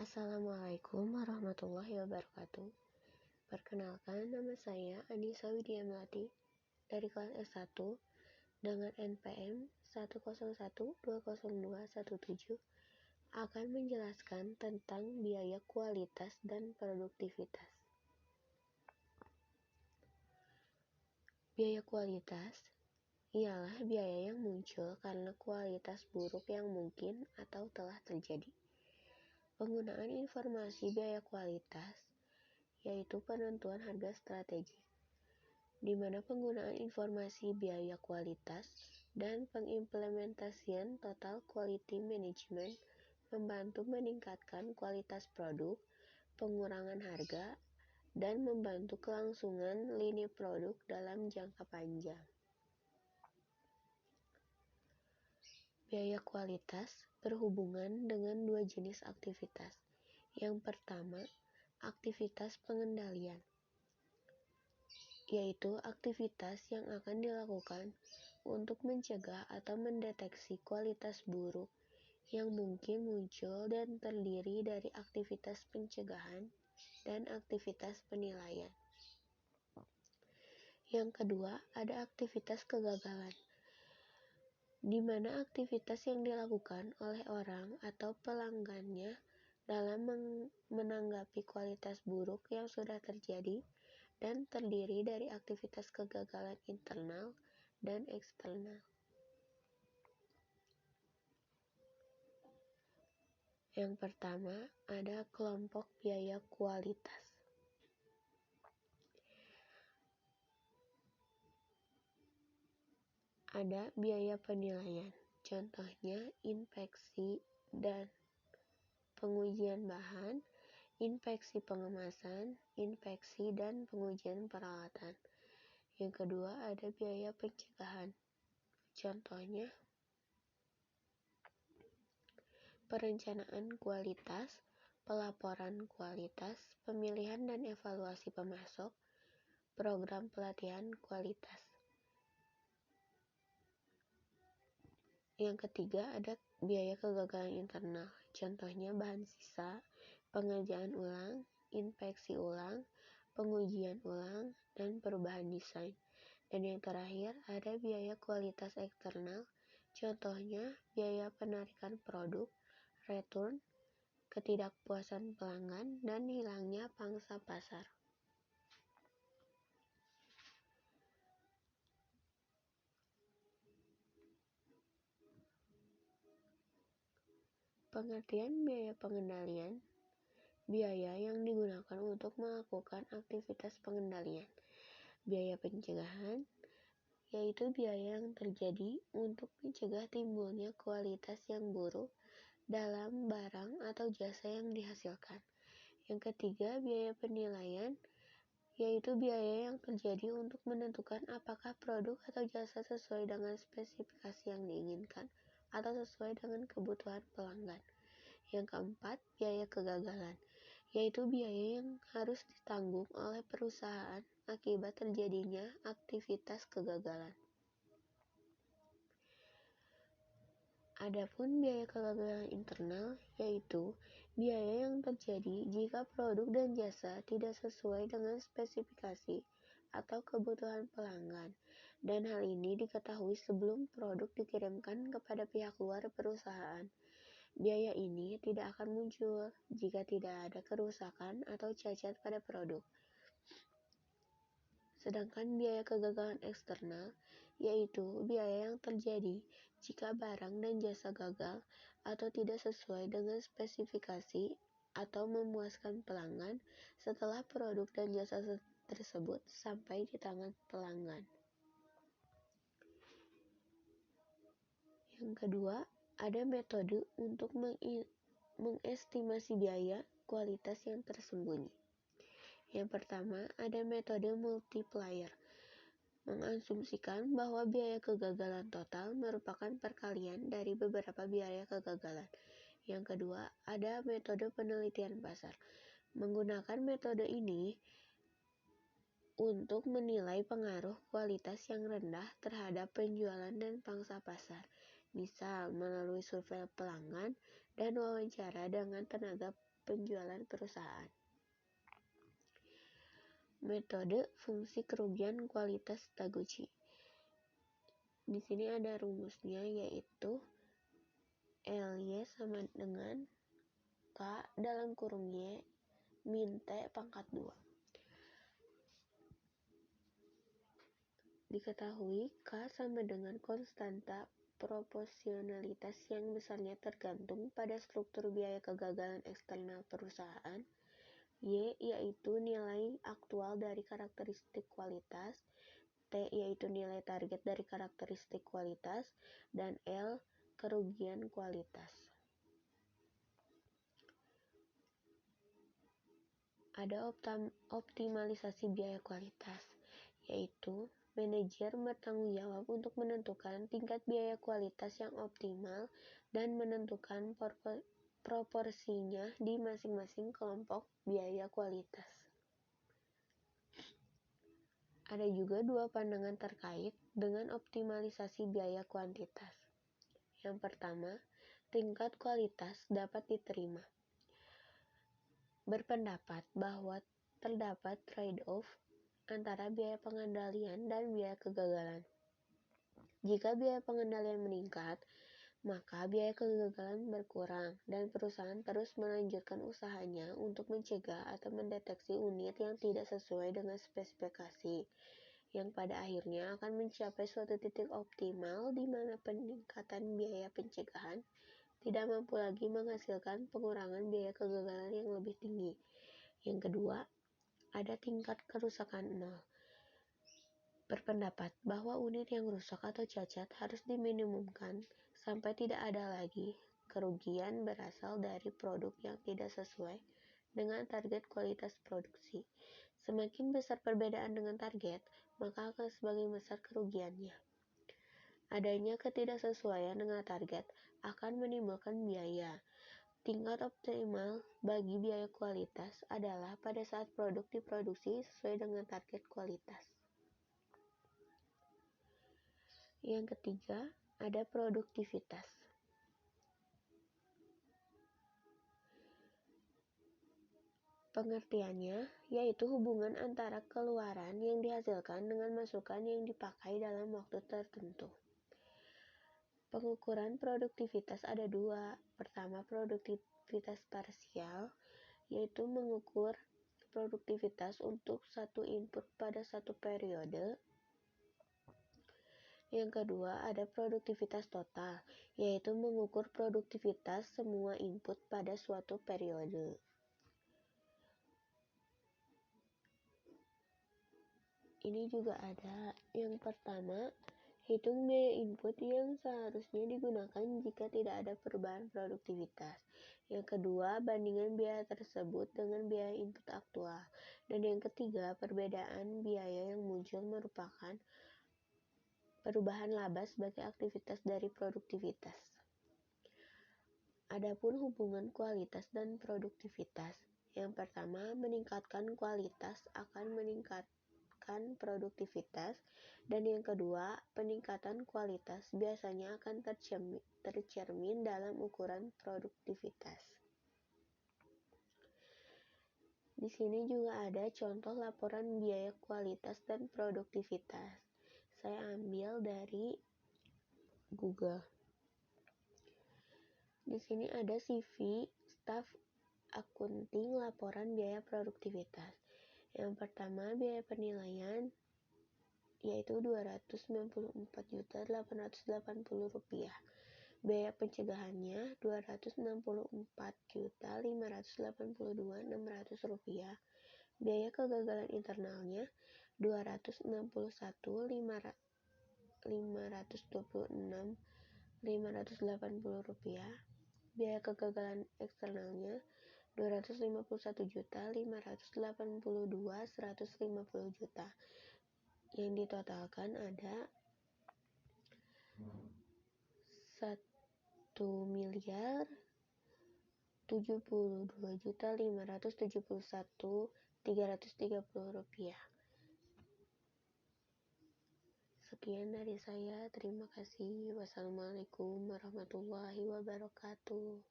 Assalamualaikum warahmatullahi wabarakatuh. Perkenalkan, nama saya Anissa Widya Melati dari kelas S1 dengan NPM 101202117 akan menjelaskan tentang biaya kualitas dan produktivitas. Biaya kualitas ialah biaya yang muncul karena kualitas buruk yang mungkin atau telah terjadi. Penggunaan informasi biaya kualitas yaitu penentuan harga strategik, di mana penggunaan informasi biaya kualitas dan pengimplementasian total quality management membantu meningkatkan kualitas produk, pengurangan harga, dan membantu kelangsungan lini produk dalam jangka panjang. Biaya kualitas berhubungan dengan dua jenis aktivitas. Yang pertama, aktivitas pengendalian, yaitu aktivitas yang akan dilakukan untuk mencegah atau mendeteksi kualitas buruk yang mungkin muncul dan terdiri dari aktivitas pencegahan dan aktivitas penilaian. Yang kedua, ada aktivitas kegagalan, di mana aktivitas yang dilakukan oleh orang atau pelanggannya dalam menanggapi kualitas buruk yang sudah terjadi dan terdiri dari aktivitas kegagalan internal dan eksternal. Yang pertama, ada kelompok biaya kualitas. Ada biaya penilaian, contohnya inspeksi dan pengujian bahan, inspeksi pengemasan, inspeksi dan pengujian peralatan. Yang kedua, ada biaya pencegahan, contohnya perencanaan kualitas, pelaporan kualitas, pemilihan dan evaluasi pemasok, program pelatihan kualitas. Yang ketiga, ada biaya kegagalan internal, contohnya bahan sisa, pengerjaan ulang, inspeksi ulang, pengujian ulang, dan perubahan desain. Dan yang terakhir, ada biaya kualitas eksternal, contohnya biaya penarikan produk, return, ketidakpuasan pelanggan, dan hilangnya pangsa pasar. Pengertian biaya pengendalian, biaya yang digunakan untuk melakukan aktivitas pengendalian. Biaya pencegahan, yaitu biaya yang terjadi untuk mencegah timbulnya kualitas yang buruk dalam barang atau jasa yang dihasilkan. Yang ketiga, biaya penilaian, yaitu biaya yang terjadi untuk menentukan apakah produk atau jasa sesuai dengan spesifikasi yang diinginkan atau sesuai dengan kebutuhan pelanggan. Yang keempat, biaya kegagalan, yaitu biaya yang harus ditanggung oleh perusahaan akibat terjadinya aktivitas kegagalan. Adapun biaya kegagalan internal, yaitu biaya yang terjadi jika produk dan jasa tidak sesuai dengan spesifikasi atau kebutuhan pelanggan, dan hal ini diketahui sebelum produk dikirimkan kepada pihak luar perusahaan. Biaya ini tidak akan muncul jika tidak ada kerusakan atau cacat pada produk. Sedangkan biaya kegagalan eksternal, yaitu biaya yang terjadi jika barang dan jasa gagal atau tidak sesuai dengan spesifikasi atau memuaskan pelanggan setelah produk dan jasa tersebut sampai di tangan pelanggan. Yang kedua, ada metode untuk mengestimasi biaya kualitas yang tersembunyi. Yang pertama, ada metode multiplier, mengasumsikan bahwa biaya kegagalan total merupakan perkalian dari beberapa biaya kegagalan. Yang kedua, ada metode penelitian pasar. Menggunakan metode ini untuk menilai pengaruh kualitas yang rendah terhadap penjualan dan pangsa pasar, misal melalui survei pelanggan dan wawancara dengan tenaga penjualan perusahaan. Metode fungsi kerugian kualitas Taguchi. Di sini ada rumusnya, yaitu Ly sama dengan K dalam kurung Y min T pangkat 2. Diketahui K sama dengan konstanta proporsionalitas yang besarnya tergantung pada struktur biaya kegagalan eksternal perusahaan. Y yaitu nilai aktual dari karakteristik kualitas, T yaitu nilai target dari karakteristik kualitas, dan L kerugian kualitas. Ada optimalisasi biaya kualitas, yaitu manajer bertanggung jawab untuk menentukan tingkat biaya kualitas yang optimal dan menentukan proporsinya di masing-masing kelompok biaya kualitas. Ada juga dua pandangan terkait dengan optimalisasi biaya kuantitas. Yang pertama, tingkat kualitas dapat diterima. Berpendapat bahwa terdapat trade-off antara biaya pengendalian dan biaya kegagalan. Jika biaya pengendalian meningkat, maka biaya kegagalan berkurang dan perusahaan terus melanjutkan usahanya untuk mencegah atau mendeteksi unit yang tidak sesuai dengan spesifikasi, yang pada akhirnya akan mencapai suatu titik optimal di mana peningkatan biaya pencegahan tidak mampu lagi menghasilkan pengurangan biaya kegagalan yang lebih tinggi. Yang kedua, ada tingkat kerusakan nol. Berpendapat bahwa unit yang rusak atau cacat harus diminimumkan sampai tidak ada lagi kerugian berasal dari produk yang tidak sesuai dengan target kualitas produksi. Semakin besar perbedaan dengan target, maka akan semakin besar kerugiannya. Adanya ketidaksesuaian dengan target akan menimbulkan biaya. Tingkat optimal bagi biaya kualitas adalah pada saat produk diproduksi sesuai dengan target kualitas. Yang ketiga, ada produktivitas. Pengertiannya yaitu hubungan antara keluaran yang dihasilkan dengan masukan yang dipakai dalam waktu tertentu. Pengukuran produktivitas ada dua. Pertama, produktivitas parsial, yaitu mengukur produktivitas untuk satu input pada satu periode. Yang kedua, ada produktivitas total, yaitu mengukur produktivitas semua input pada suatu periode. Ini juga ada. Yang pertama, hitung biaya input yang seharusnya digunakan jika tidak ada perubahan produktivitas. Yang kedua, bandingkan biaya tersebut dengan biaya input aktual. Dan yang ketiga, perbedaan biaya yang muncul merupakan perubahan laba sebagai aktivitas dari produktivitas. Adapun hubungan kualitas dan produktivitas. Yang pertama, meningkatkan kualitas akan meningkatkan produktivitas, dan yang kedua, peningkatan kualitas biasanya akan tercermin dalam ukuran produktivitas. Di sini juga ada contoh laporan biaya kualitas dan produktivitas. Saya ambil dari Google. Di sini ada CV staf akunting laporan biaya produktivitas. Yang pertama, biaya penilaian yaitu Rp294.880. Biaya pencegahannya Rp264.582.600. Biaya kegagalan internalnya Rp261.526.580. Biaya kegagalan eksternalnya Rp251.582.150. Yang ditotalkan ada Rp1.072.571.330. Sekian dari saya, terima kasih. Wassalamualaikum warahmatullahi wabarakatuh.